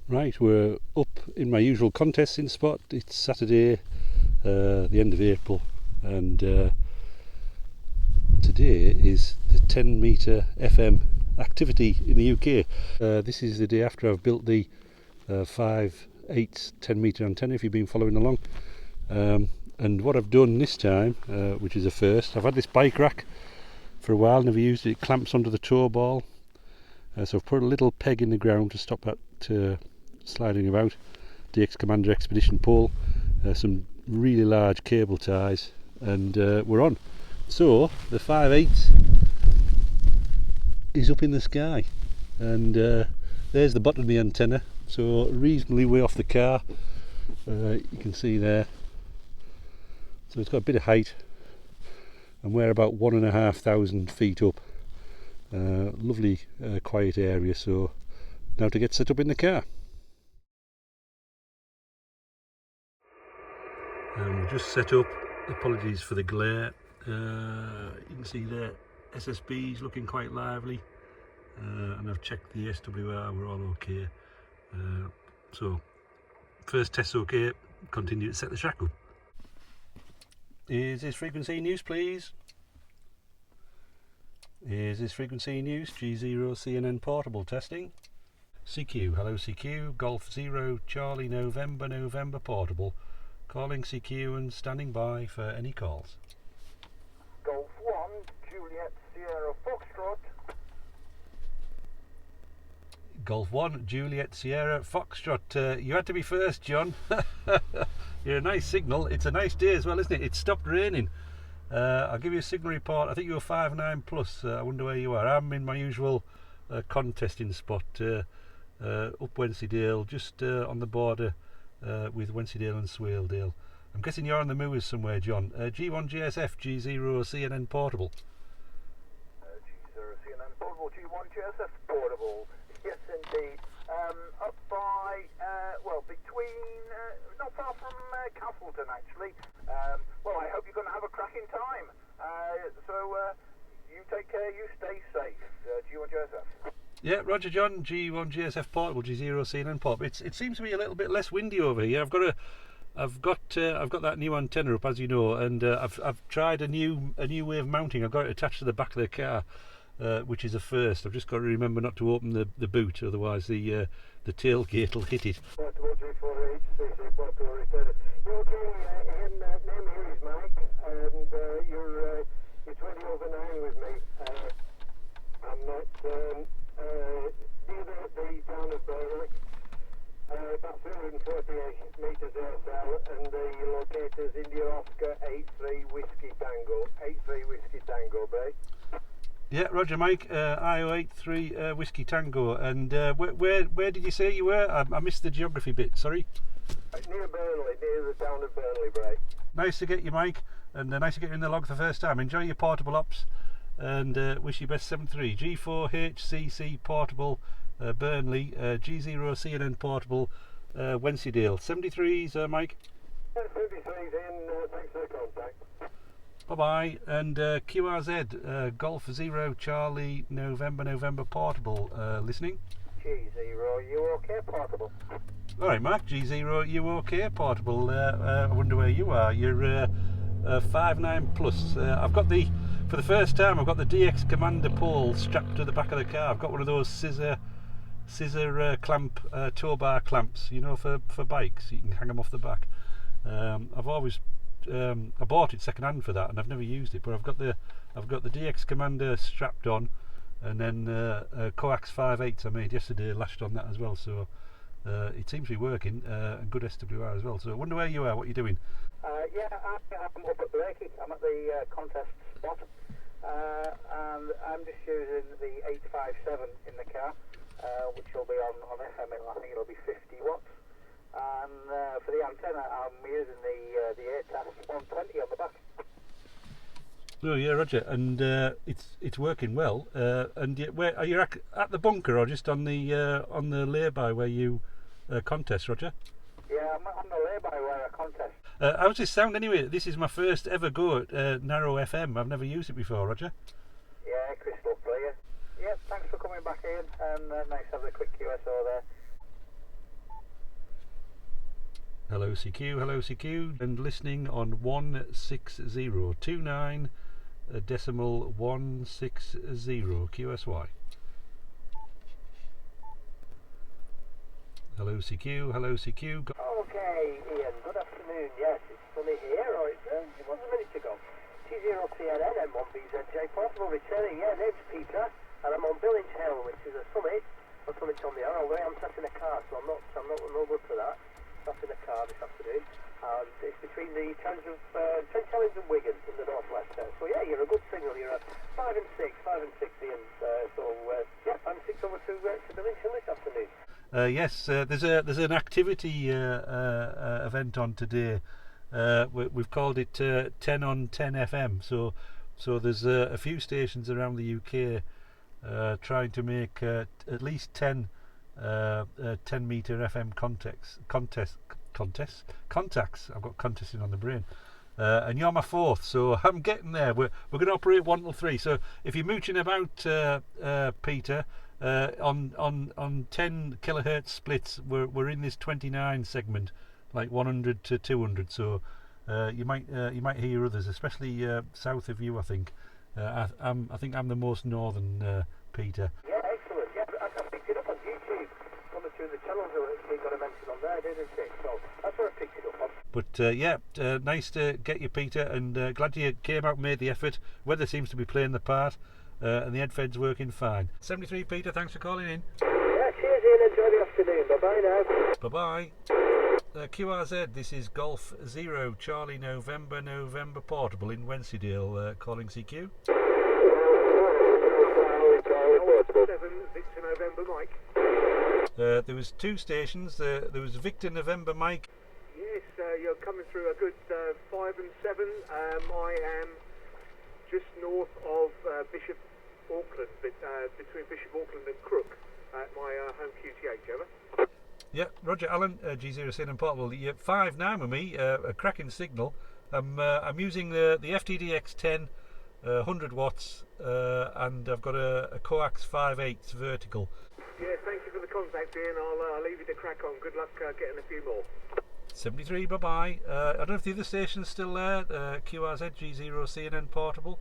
Right, we're up in my usual contesting spot. It's Saturday, the end of April, and today is the 10 metre FM activity in the UK. This is the day after I've built the 5, 8, 10 metre antenna, if you've been following along. And what I've done this time, which is a first, I've had this bike rack for a while, never used it. It clamps onto the tow ball, so I've put a little peg in the ground to stop that sliding about. DX Commander Expedition pole, some really large cable ties, and we're on. So the 5.8 is up in the sky, and there's the bottom of the antenna, so reasonably way off the car. You can see there, so it's got a bit of height, and we're about 1,500 feet up. Lovely quiet area, so now to get set up in the car. And we're just set up. Apologies for the glare. You can see the SSB's looking quite lively, and I've checked the SWR, we're all okay. So first test okay, continue to set the shackle. Is this frequency in use, please? Is this frequency in use? G0 CNN portable testing. CQ, hello CQ, Golf 0 Charlie November November portable. Calling CQ and standing by for any calls. Golf 1 Juliet Sierra Foxtrot. Golf 1 Juliet Sierra Foxtrot. You had to be first, John. You're a nice signal. It's a nice day as well, isn't it? It stopped raining. I'll give you a signal report. I think you were 5.9 plus. I wonder where you are. I'm in my usual contesting spot, up Wensleydale, just on the border with Wensleydale and Swaledale. I'm guessing you're on the moors somewhere, John. G1 GSF G0 CNN portable. G0 CNN portable, G1 GSF portable. Yes, indeed. Up by, between, not far from Castleton, actually. Well, I hope you're going to have a cracking time. You take care, you stay safe. G1 GSF. Yeah, Roger John, G1 GSF portable, G0 CNN portable. It seems to be a little bit less windy over here. I've got that new antenna up, as you know, and I've tried a new way of mounting. I've got it attached to the back of the car, which is a first. I've just got to remember not to open the boot, otherwise the tailgate will hit it. Portable G4H, CC portable return. You're okay, Ian, name here is Mike, and you're 20 over 9 with me. I'm not near the town of Burnley, about 348 metres ASL, and the locator's India Oscar 83 Whiskey Tango, 83 Whiskey Tango, Bay. Yeah, Roger Mike, IO83 Whiskey Tango, and where did you say you were? I missed the geography bit, sorry. Near Burnley, near the town of Burnley, Bray. Nice to get you, Mike, and nice to get you in the log for the first time. Enjoy your portable ops, and wish you best 7.3. G4HCC portable, Burnley, G0 CNN portable, Wensleydale. 73s, Mike. 73s in, thanks for the contact. Bye bye. And QRZ, Golf 0 Charlie November November portable, listening. G0, you okay, portable? Alright, Mark, G0, you okay, portable? I wonder where you are. You're 5.9 plus. I've got for the first time, I've got the DX Commander pole strapped to the back of the car. I've got one of those scissor clamp, tow bar clamps, you know, for bikes. You can hang them off the back. I've always, I bought it second hand for that, and I've never used it. But I've got the DX Commander strapped on, and then Coax 5.8s I made yesterday lashed on that as well. So it seems to be working, and good SWR as well. So I wonder where you are, what you're doing. Yeah, I'm up at Blakey. I'm at the contest spot, and I'm just using the 857 in the car, which will be on FM. I think it'll be 50 watts. And for the antenna, I'm using the ATAS 120 on the back. Oh yeah, Roger, and it's working well. And where are you at the bunker or just on the lay-by where you contest, Roger? Yeah, I'm on the lay-by where I contest. How's this sound anyway? This is my first ever go at narrow FM. I've never used it before, Roger. Yeah, crystal clear. Yeah, thanks for coming back in, and nice to have a quick QSO there. Hello CQ, and listening on 16029 decimal 160 QSY. Hello CQ. Okay, Ian, good afternoon. Yes, it's sunny here, or it was a minute ago. T0CNN M1BZJ, portable returning. Yeah, name's Peter, and I'm on Billings Hill, which is a summit on the other. Although I'm sat in a car, so I'm not no good for that. Sat in a car this afternoon, and it's between the towns of St Helens and Wigan in the northwest. So yeah, you're a good signal. You're at 5 and 6, Ian. Yeah, I'm 6 over to Billings Hill this afternoon. Yes, there's an activity event on today. We've called it 10 on 10 FM. So there's a few stations around the UK trying to make at least 10 meter FM contacts. I've got contesting on the brain. And you're my fourth, so I'm getting there. We're going to operate 1 till 3. So if you're mooching about, Peter, on 10 kilohertz splits, we're in this 29 segment, like 100 to 200. So you might hear others, especially south of you. I think I think I'm the most northern, Peter. Yeah, excellent. Yeah, I picked it up on YouTube. Coming through the channels, it got a mention on there, didn't it? So that's where I picked it up on. But nice to get you, Peter, and glad you came out and made the effort. Weather seems to be playing the part, and the headfed's working fine. 73, Peter, thanks for calling in. Yeah, cheers, Ian. Enjoy the afternoon. Bye-bye now. Bye-bye. QRZ, this is Golf 0 Charlie November Portable in Wensleydale, calling CQ. 7 Victor November Mike. There was 2 stations. There was Victor November Mike. Yes, you're coming through a good 5 and 7. I am just north of Bishop Auckland, between Bishop Auckland and Crook, at my home QTH, ever. Yeah, Roger Allen, G0 and Portable. You're 5 now with me, a cracking signal. I'm using the FTDX10, 100 watts, and I've got a coax 5/8 vertical. Yeah, thank you for the contact, Ian. I'll leave you to crack on. Good luck getting a few more. 73, bye-bye. I don't know if the other station's still there, QRZ, G0 CNN Portable.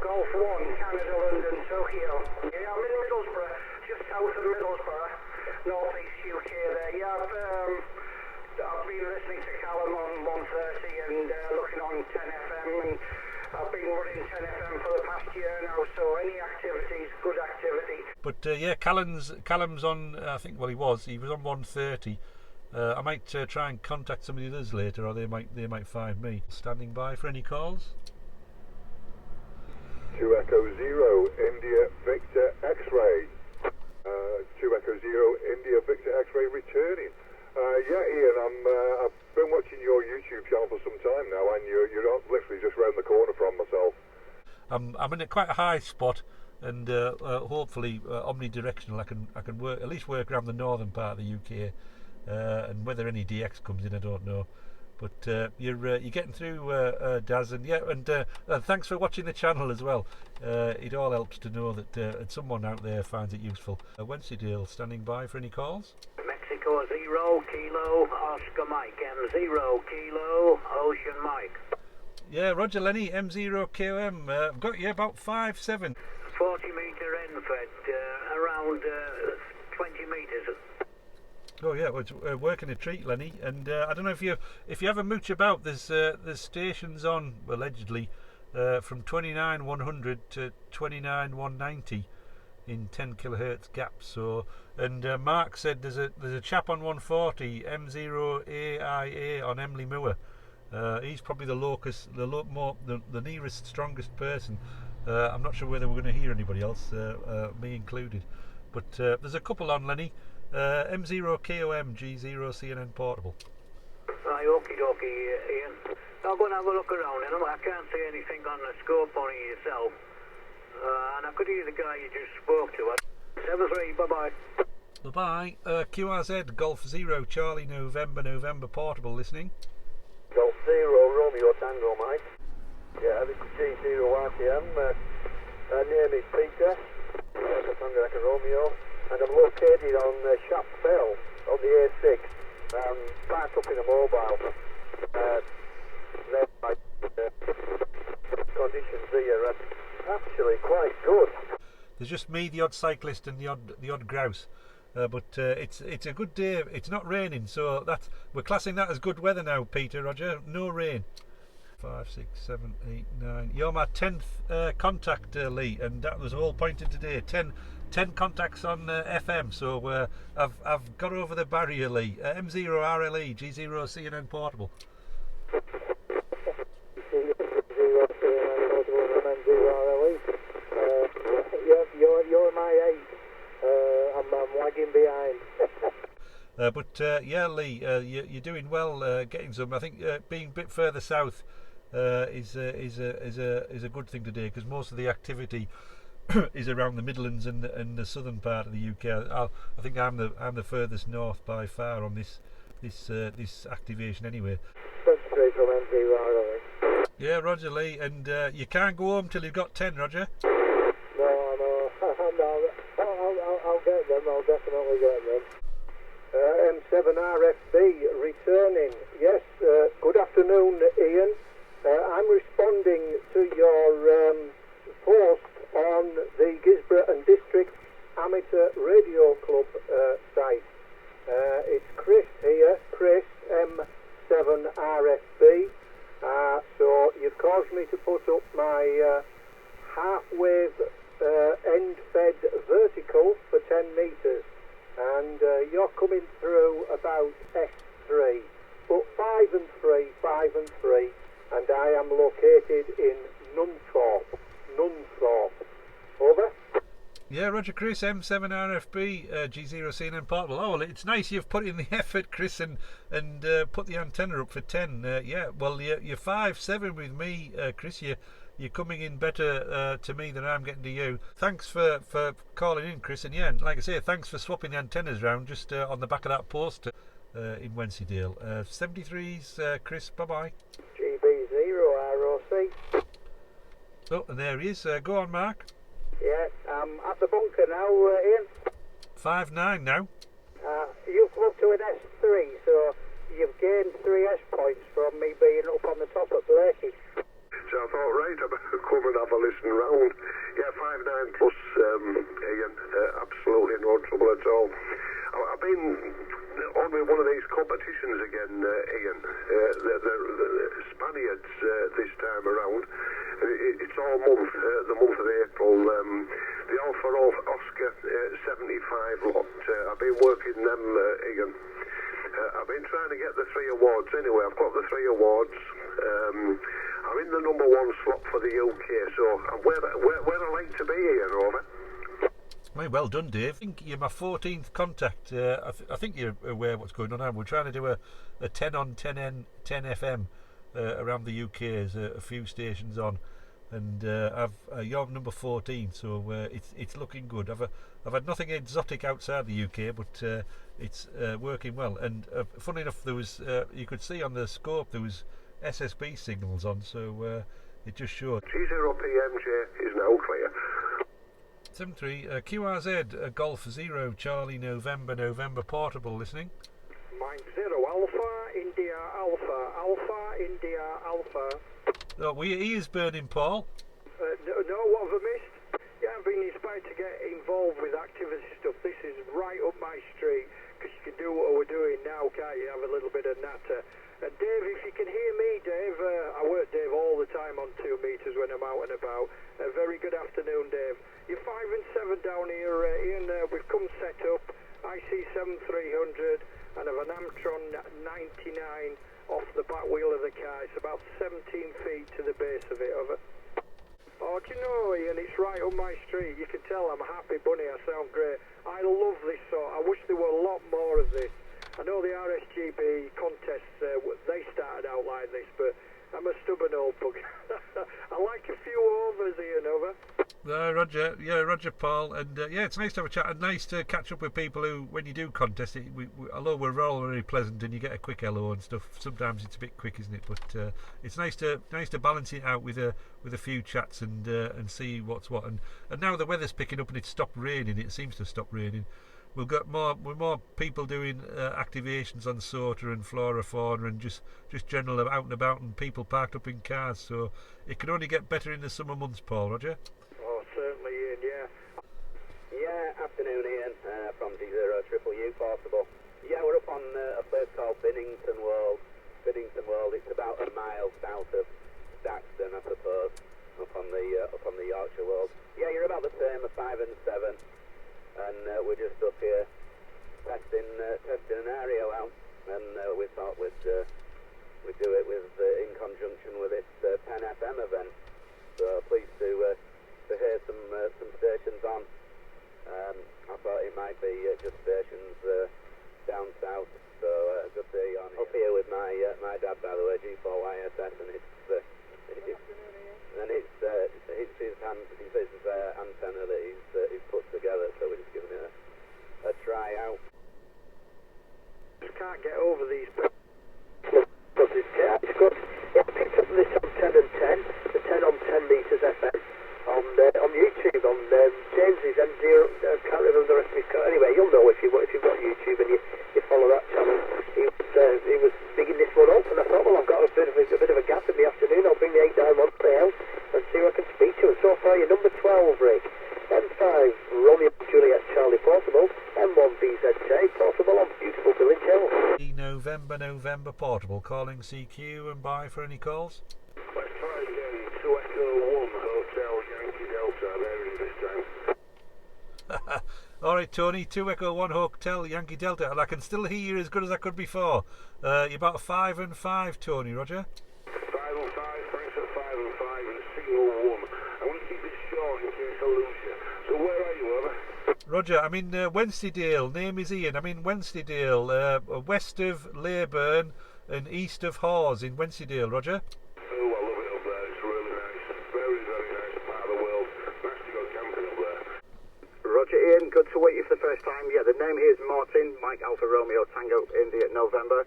Golf 1, Canada, London, Tokyo. Yeah, I'm in Middlesbrough, just south of Middlesbrough, northeast UK there. Yeah, I've been listening to Callum on 130 and looking on 10 FM, and I've been running 10 FM for the past year now, so any activities, good activity. But yeah, Callum's on, I think, well, he was on 130. I might try and contact some of the others later, or they might find me. Standing by for any calls. 2 Echo 0 India Victor X-ray. 2 Echo 0 India Victor X-ray returning. Yeah, Ian, I've been watching your YouTube channel for some time now, and you're literally just round the corner from myself. I'm in a quite a high spot, and hopefully omnidirectional. I can at least work around the northern part of the UK. And whether any DX comes in, I don't know. But you're getting through, Daz, and yeah, and thanks for watching the channel as well. It all helps to know that someone out there finds it useful. Wensleydale, standing by for any calls. Mexico 0 Kilo Oscar Mike, M0 Kilo Ocean Mike. Yeah, Roger Lenny, M0 KOM. I've got you about 5'7". 40 metre end fed, around 20 metres. Oh yeah, well, it's working a treat, Lenny. And I don't know if you ever mooch about. There's stations on allegedly from 29,100 to 29,190 in 10 kilohertz gaps. So, and Mark said there's a chap on 140 M0AIA on Emily Moore. He's probably the nearest, strongest person. I'm not sure whether we're going to hear anybody else, me included. But there's a couple on, Lenny. M0 KOM G0 CNN Portable. Right, okie dokie, Ian. I'll go and have a look around. I can't see anything on the scope on it yourself. And I could hear the guy you just spoke to. 73, bye-bye. Bye-bye. QRZ Golf 0 Charlie November Portable listening. Golf 0 Romeo Tango, Mike. Yeah, this is G0 RTM. Name is Peter. Tango Echo Romeo. And I'm located on Shap Fell on the A6. Parked up in a mobile just me, the odd cyclist, and the odd grouse. But it's a good day. It's not raining, so we're classing that as good weather now, Peter. Roger, no rain. 5, 6, 7, 8, 9. You're my 10th contact, Lee, and that was all pointed today. 10 contacts on FM, so I've got over the barrier, Lee. M0 RLE, G0 CNN Portable. You're my 8. I'm lagging behind. But yeah, Lee, you're doing well, getting some. I think being a bit further south is a good thing today, because most of the activity is around the Midlands and the southern part of the UK. I think I'm the furthest north by far on this activation anyway. That's straight from M0. Yeah, Roger, Lee, and you can't go home till you've got 10, Roger. No, I'll get them. I'll definitely get them. M7RFB returning. Yes, good afternoon, Ian. I'm responding to your post on the Gisborough and District Amateur Radio Club site. It's Chris here, Chris M7RFB. So you've caused me to put up my half-wave end-fed vertical for 10 metres, and you're coming through about S3, but 5 and 3, and I am located in Nunthorpe. Over. Yeah, Roger, Chris, M7RFB, G0 CNN Portable. Oh, well, it's nice you've put in the effort, Chris, and put the antenna up for 10. Yeah, well, you're 5-7 with me, Chris. You're coming in better to me than I'm getting to you. Thanks for calling in, Chris. And yeah, like I say, thanks for swapping the antennas around just on the back of that poster in Wensleydale. 73s, Chris, bye-bye. GB0 ROC. Oh, and there he is. Go on, Mark. Yeah, I'm at the bunker now, Ian. 5-9 now. You've come up to an S3, so you've gained 3 S points from me being up on the top of Blakey. So I thought, right, I better come and have a listen round. Yeah, 5-9 plus, Ian. Absolutely no trouble at all. I've been on with one of these competitions again, Ian. The Spaniards this time around. It's all month, the month of April. The Alpha Oscar 75 lot. I've been working them, Ian. I've been trying to get the 3 awards. Anyway, I've got the 3 awards. I'm in the number 1 slot for the UK, so I'm where I like to be, Ian, over. Well done, Dave. I think you're my 14th contact. I think you're aware what's going on now. We're trying to do a 10 on 10 FM around the UK. There's a few stations on, and you're number 14, so it's looking good. I've had nothing exotic outside the UK, but it's working well. And funny enough, there was you could see on the scope there was SSB signals on, so it just showed. G0PMJ is now clear. 73 QRZ Golf 0 Charlie November Portable listening. Mike 0 Alpha India Alpha India Alpha. Oh, were your ears burning, Paul? No, what have I missed? Yeah, I've been inspired to get involved with activity stuff. This is right up my street, because you can do what we're doing now, can't you? Have a little bit of natter. And Dave, if you can hear me, Dave, I work Dave all the time on 2 metres when I'm out and about. Very good afternoon, Dave. You're 5 and 7 down here, Ian. We've come set up. IC 7300 and have an Amtron 99 off the back wheel of the car. It's about 17 feet to the base of it. Over. Oh, do you know, Ian, it's right up my street. You can tell I'm a happy bunny. I sound great. I love this sort. I wish there were a lot more of this. I know the RSGB contests, they started out like this, but I'm a stubborn old bug. I like a few overs, Ian, over. Roger, yeah, Roger, Paul, and yeah, it's nice to have a chat and nice to catch up with people who, when you do contest, although we're all very pleasant and you get a quick hello and stuff, sometimes it's a bit quick, isn't it? But it's nice to balance it out with a few chats and see what's what. And now the weather's picking up and it's stopped raining. It seems to have stopped raining. We've got more people doing activations on SOTA and Flora Fauna and just general out and about, and people parked up in cars. So it can only get better in the summer months, Paul. Roger. Oh, certainly, Ian. Yeah. Afternoon, Ian, from G0UU Portable. Yeah, we're up on a place called Binnington World. Binnington World, it's about a mile south of Daxton, I suppose, up on the Yorkshire World. Yeah, you're about the same, a 5 and 7, and we're just up here testing an aerial out, and we thought we'd do it with in conjunction with this 10 FM event. So pleased to hear some stations on. I thought it might be just stations down south. So good to be on. Up here with my dad, by the way, G4YSS, and it's his antenna that he's put together. So we're just giving it a try out. Just can't get over these. It's good. Yeah, I picked up this on 10 and 10, the 10 on 10 metres FM on YouTube on James's M0. I can't remember the rest of his code. Anyway, you'll know if you've got YouTube and you follow that channel. He was bigging this one up, and I thought, well, I've got a bit of a gap in the afternoon. I'll bring the 891 to the house and see who I can speak to. And so far, you're number 12, Rick. M5 Romeo Juliet Charlie Portable, M1 BZJ Portable on beautiful Village Hill. November Portable, calling CQ and bye for any calls. Let's try again. 2 Echo 1 Hotel Yankee Delta. There it is this time. All right, Tony. 2 Echo 1 Hotel Yankee Delta, and I can still hear you as good as I could before. You're about 5 and 5, Tony. Roger. 5 and 5. Thanks for 5 and 5 and single 1. I want to keep it short in case I lose you. So where are you, over? Roger, I'm in Wensleydale. Name is Ian. I'm in Wensleydale, west of Leyburn and east of Hawes in Wensleydale. Roger. Oh, I love it up there. It's really nice. Very, very nice part of the world. Nice to go camping up there. Roger, Ian, good to meet you for the first time. Yeah, the name here is Martin, Mike Alpha Romeo Tango India November.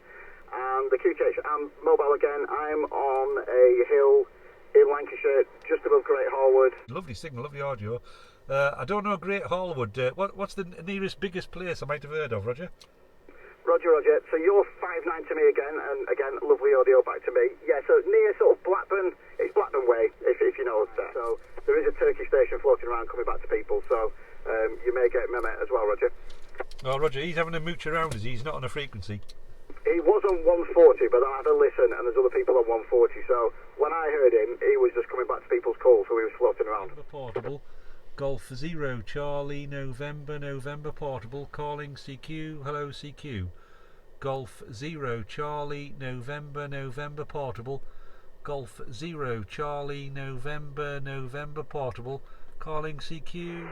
And the QTH, I'm mobile again. I'm on a hill in Lancashire, just above Great Harwood. Lovely signal, lovely audio. I don't know Great Harwood. What's the nearest, biggest place I might have heard of, Roger? Roger. So you're 5'9" to me again, and again, lovely audio back to me. Yeah, so near sort of Blackburn, it's Blackburn Way, if you know that. So there is a Turkey station floating around coming back to people, so you may get Mehmet as well, Roger. Oh, Roger, he's having a mooch around, is he? He's not on a frequency. He was on 140, but I had a listen, and there's other people on 140, so when I heard him, he was just coming back to people's calls, so he was floating around. Portable, Golf 0 Charlie November Portable, calling CQ. Hello, CQ. Golf 0 Charlie November Portable, Golf 0 Charlie November Portable, calling CQ.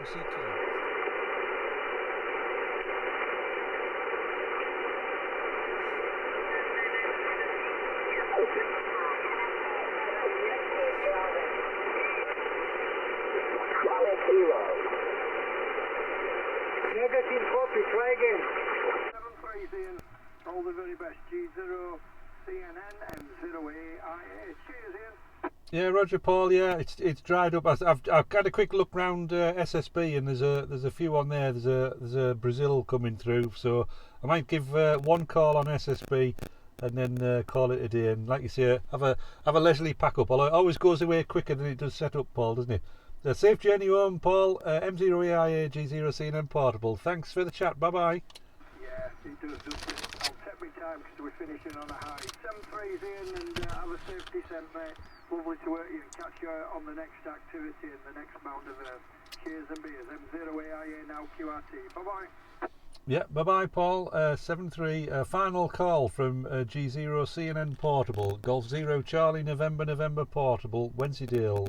Negative copy, try again. 7-3 Ian, all the very best. G0 CNN M0AIA. Cheers, Ian. Yeah, Roger, Paul. Yeah, it's dried up. I've had a quick look round SSB, and there's a few on there. There's a Brazil coming through, so I might give one call on SSB and then call it a day. And like you say, have a leisurely pack up. Although it always goes away quicker than it does set up, Paul, doesn't it? Safe journey home, Paul. M0AIA G0 CNN Portable. Thanks for the chat. Bye bye. Yeah, it does. I'll take my time because we're finishing on a high. 7-3 Ian, and have a safe descent, mate. Lovely to work you and catch you on the next activity and the next mound of earth. Cheers and beers. M0AIA now QRT. Bye bye. Yeah, bye bye, Paul. 7-3. Final call from G0 CNN Portable. Golf 0 Charlie November Portable. Wensleydale.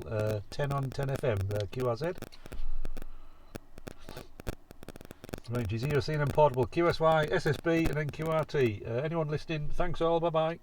10 on 10 FM. QRZ. Right, G0 CNN Portable. QSY, SSB, and then QRT. Anyone listening? Thanks all. Bye bye.